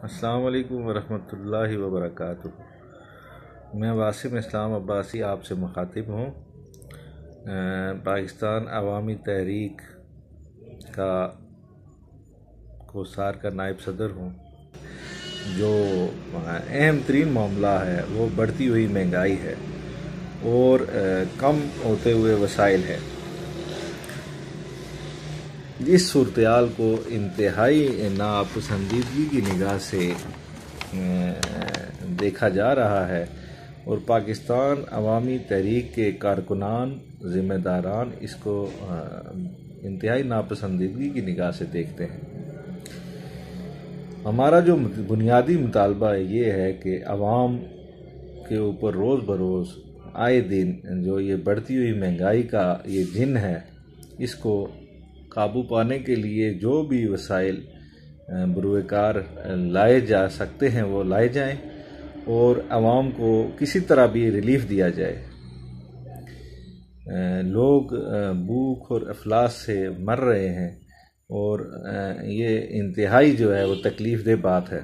السلام علیکم ورحمۃ اللہ وبرکاتہ۔ میں واسم اسلام عباسی آپ سے مخاطب ہوں۔ پاکستان عوامی تحریک کا کوثار کا نائب صدر ہوں۔ جو اہم ترین معاملہ ہے وہ بڑھتی ہوئی مہنگائی ہے اور کم ہوتے ہوئے وسائل ہے۔ اس صورتحال کو انتہائی ناپسندیدگی کی نگاہ سے دیکھا جا رہا ہے اور پاکستان عوامی تحریک کے کارکنان ذمہ داران اس کو انتہائی ناپسندیدگی کی نگاہ سے دیکھتے ہیں۔ ہمارا جو بنیادی مطالبہ یہ ہے کہ عوام کے اوپر روز بروز آئے دن جو یہ بڑھتی ہوئی مہنگائی کا یہ جن ہے، اس کو قابو پانے کے لیے جو بھی وسائل بروئے کار لائے جا سکتے ہیں وہ لائے جائیں اور عوام کو کسی طرح بھی ریلیف دیا جائے۔ لوگ بھوک اور افلاس سے مر رہے ہیں اور یہ انتہائی جو ہے وہ تکلیف دہ بات ہے۔